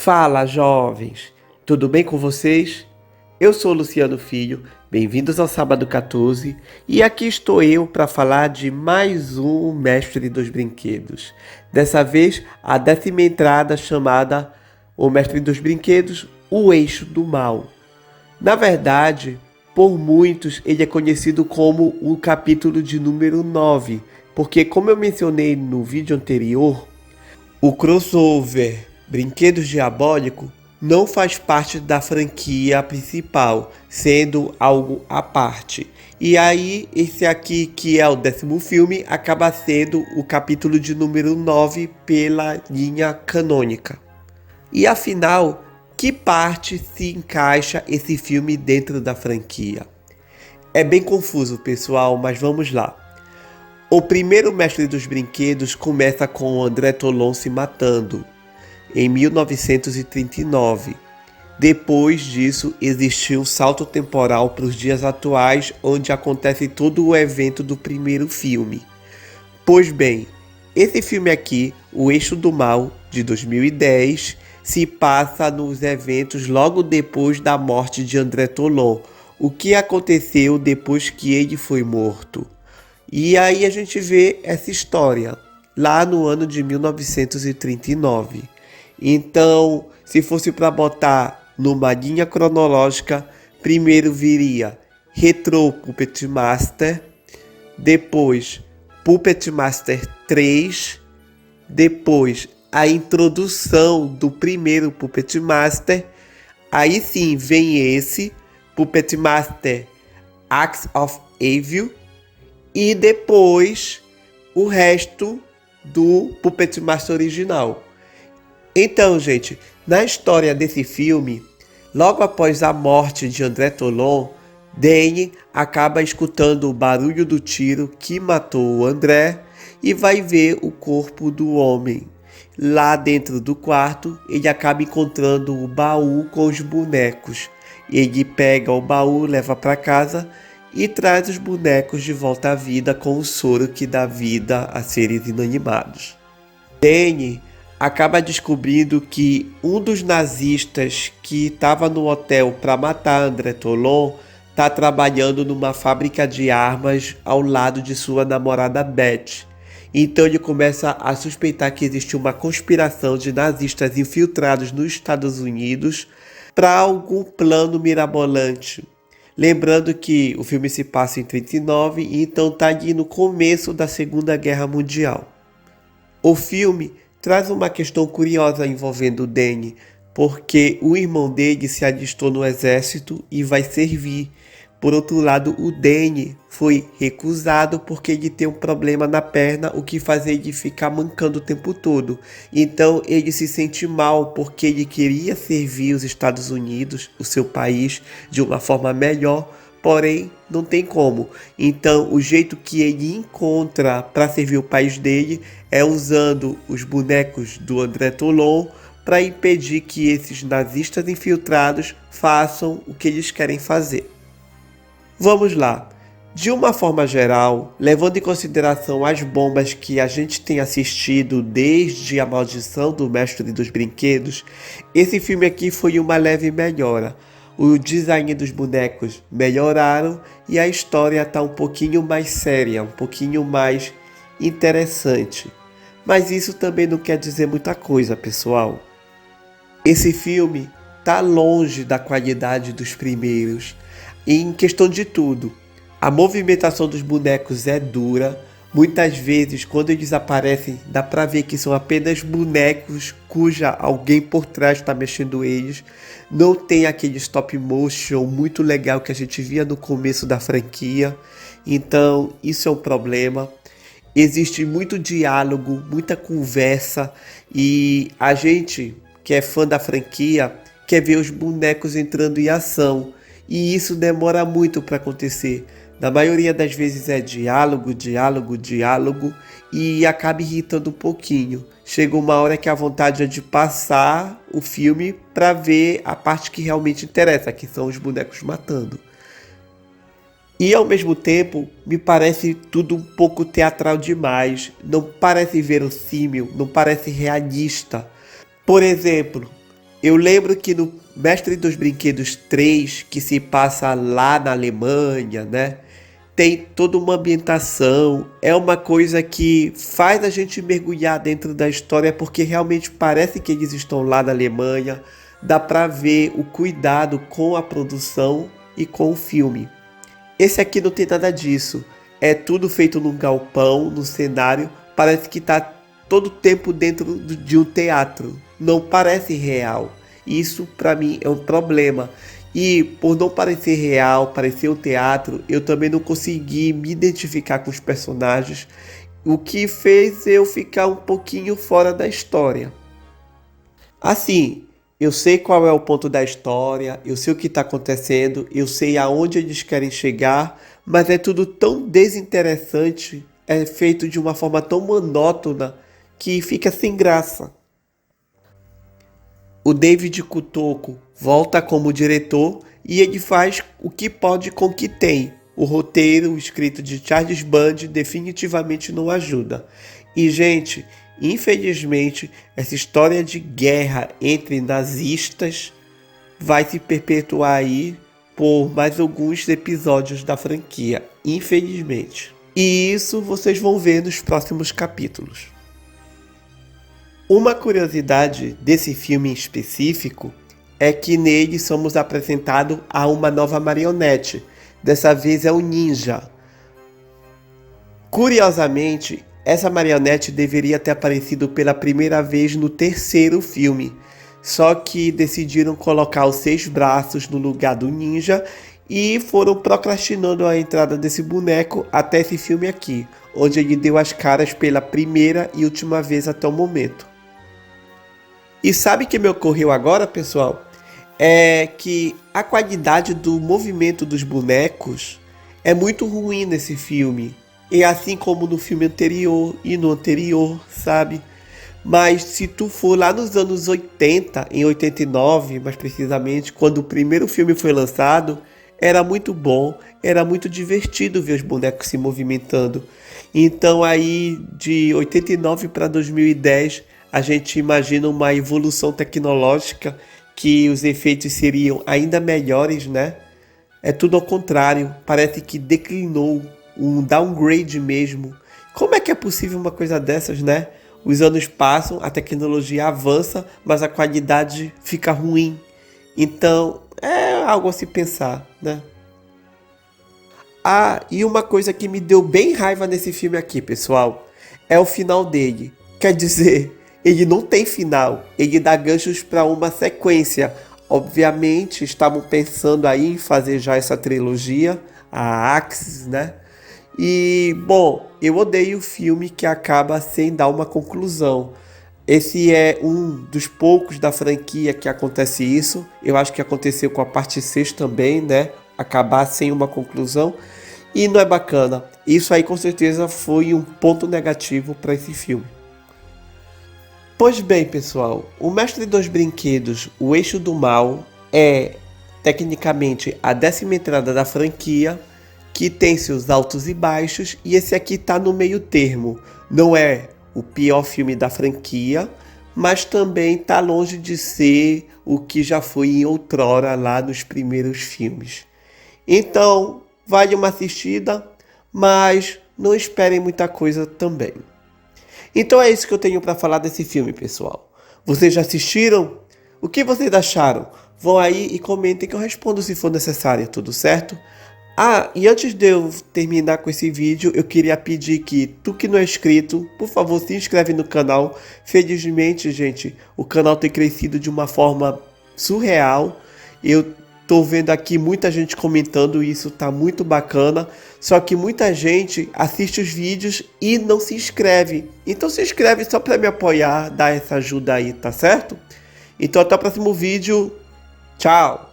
Fala, jovens! Tudo bem com vocês? Eu sou o Luciano Filho, bem-vindos ao Sábado 14 e aqui estou eu para falar de mais um Mestre dos Brinquedos. Dessa vez, a 10ª entrada chamada O Mestre dos Brinquedos, o Eixo do Mal. Na verdade, por muitos ele é conhecido como o capítulo de número 9, porque como eu mencionei no vídeo anterior, o crossover Brinquedos Diabólico não faz parte da franquia principal, sendo algo à parte. E aí, esse aqui, que é o 10º filme, acaba sendo o capítulo de número 9 pela linha canônica. E afinal, que parte se encaixa esse filme dentro da franquia? É bem confuso, pessoal, mas vamos lá. O primeiro Mestre dos Brinquedos começa com o André Tolon se matando, em 1939. Depois disso, existiu um salto temporal para os dias atuais, onde acontece todo o evento do primeiro filme. Pois bem, esse filme aqui, O Eixo do Mal, de 2010, se passa nos eventos logo depois da morte de André Tolon, o que aconteceu depois que ele foi morto. E aí a gente vê essa história lá no ano de 1939. Então, se fosse para botar numa linha cronológica, primeiro viria Retro Puppet Master, depois Puppet Master 3, depois a introdução do primeiro Puppet Master, aí sim vem esse Puppet Master Acts of Evil, e depois o resto do Puppet Master original. Então, gente, na história desse filme, logo após a morte de André Tolon, Danny acaba escutando o barulho do tiro que matou o André e vai ver o corpo do homem. Lá dentro do quarto, ele acaba encontrando o baú com os bonecos. Ele pega o baú, leva para casa e traz os bonecos de volta à vida com o soro que dá vida a seres inanimados. Danny acaba descobrindo que um dos nazistas que estava no hotel para matar André Tolon está trabalhando numa fábrica de armas ao lado de sua namorada Beth. Então ele começa a suspeitar que existe uma conspiração de nazistas infiltrados nos Estados Unidos para algum plano mirabolante. Lembrando que o filme se passa em 1939 e então está ali no começo da Segunda Guerra Mundial. O filme traz uma questão curiosa envolvendo Danny, porque o irmão dele se alistou no exército e vai servir. Por outro lado, o Danny foi recusado porque ele tem um problema na perna, o que faz ele ficar mancando o tempo todo. Então ele se sente mal porque ele queria servir os Estados Unidos, o seu país, de uma forma melhor, porém não tem como. Então o jeito que ele encontra para servir o país dele é usando os bonecos do André Tolon para impedir que esses nazistas infiltrados façam o que eles querem fazer. Vamos lá. De uma forma geral, levando em consideração as bombas que a gente tem assistido desde A Maldição do Mestre dos Brinquedos, esse filme aqui foi uma leve melhora. O design dos bonecos melhoraram e a história está um pouquinho mais séria, um pouquinho mais interessante. Mas isso também não quer dizer muita coisa, pessoal. Esse filme está longe da qualidade dos primeiros. Em questão de tudo, a movimentação dos bonecos é dura. Muitas vezes, quando eles aparecem, dá pra ver que são apenas bonecos cuja alguém por trás está mexendo eles. Não tem aquele stop motion muito legal que a gente via no começo da franquia. Então, isso é um problema. Existe muito diálogo, muita conversa. E a gente, que é fã da franquia, quer ver os bonecos entrando em ação. E isso demora muito para acontecer. Na maioria das vezes é diálogo e acaba irritando um pouquinho. Chega uma hora que a vontade é de passar o filme para ver a parte que realmente interessa, que são os bonecos matando. E ao mesmo tempo, me parece tudo um pouco teatral demais. Não parece verossímil, não parece realista. Por exemplo, Eu lembro que no Mestre dos Brinquedos 3, que se passa lá na Alemanha, né? Tem toda uma ambientação, é uma coisa que faz a gente mergulhar dentro da história porque realmente parece que eles estão lá na Alemanha. Dá pra ver o cuidado com a produção e com o filme. Esse aqui não tem nada disso. É tudo feito num galpão, no cenário. Parece que tá todo o tempo dentro de um teatro. Não parece real. Isso pra mim é um problema. E por não parecer real, parecer um teatro, eu também não consegui me identificar com os personagens, o que fez eu ficar um pouquinho fora da história. Assim, eu sei qual é o ponto da história, eu sei o que está acontecendo, eu sei aonde eles querem chegar, mas é tudo tão desinteressante, é feito de uma forma tão monótona que fica sem graça. O David Kotoko volta como diretor e ele faz o que pode com o que tem. O roteiro escrito de Charles Band definitivamente não ajuda. E, gente, infelizmente, essa história de guerra entre nazistas vai se perpetuar aí por mais alguns episódios da franquia, infelizmente. E isso vocês vão ver nos próximos capítulos. Uma curiosidade desse filme em específico é que nele somos apresentados a uma nova marionete. Dessa vez é o Ninja. Curiosamente, essa marionete deveria ter aparecido pela primeira vez no terceiro filme. Só que decidiram colocar os 6 braços no lugar do Ninja e foram procrastinando a entrada desse boneco até esse filme aqui, onde ele deu as caras pela primeira e última vez até o momento. E sabe o que me ocorreu agora, pessoal? É que a qualidade do movimento dos bonecos é muito ruim nesse filme. E assim como no filme anterior e no anterior, sabe? Mas se tu for lá nos anos 80, em 89 mais precisamente, quando o primeiro filme foi lançado, era muito bom, era muito divertido ver os bonecos se movimentando. Então aí de 89 para 2010 a gente imagina uma evolução tecnológica que os efeitos seriam ainda melhores, né? É tudo ao contrário, parece que declinou, um downgrade mesmo. Como é que é possível uma coisa dessas, né? Os anos passam, a tecnologia avança, mas a qualidade fica ruim. Então, é algo a se pensar, né? Ah, e uma coisa que me deu bem raiva nesse filme aqui, pessoal, é o final dele. Quer dizer, ele não tem final, ele dá ganchos para uma sequência. Obviamente, estavam pensando aí em fazer já essa trilogia, a Axis, né? E, bom, eu odeio o filme que acaba sem dar uma conclusão. Esse é um dos poucos da franquia que acontece isso. Eu acho que aconteceu com a parte 6 também, né? Acabar sem uma conclusão. E não é bacana. Isso aí com certeza foi um ponto negativo para esse filme. Pois bem, pessoal, o Mestre dos Brinquedos, o Eixo do Mal, é tecnicamente a 10ª entrada da franquia, que tem seus altos e baixos, e esse aqui está no meio termo. Não é o pior filme da franquia, mas também está longe de ser o que já foi em outrora lá nos primeiros filmes. Então, vale uma assistida, mas não esperem muita coisa também. Então é isso que eu tenho para falar desse filme, pessoal. Vocês já assistiram? O que vocês acharam? Vão aí e comentem que eu respondo se for necessário, tudo certo? Ah, e antes de eu terminar com esse vídeo, eu queria pedir que tu que não é inscrito, por favor, se inscreve no canal. Felizmente, gente, o canal tem crescido de uma forma surreal. Eu tô vendo aqui muita gente comentando e isso tá muito bacana. Só que muita gente assiste os vídeos e não se inscreve. Então se inscreve só para me apoiar, dar essa ajuda aí, tá certo? Então até o próximo vídeo. Tchau!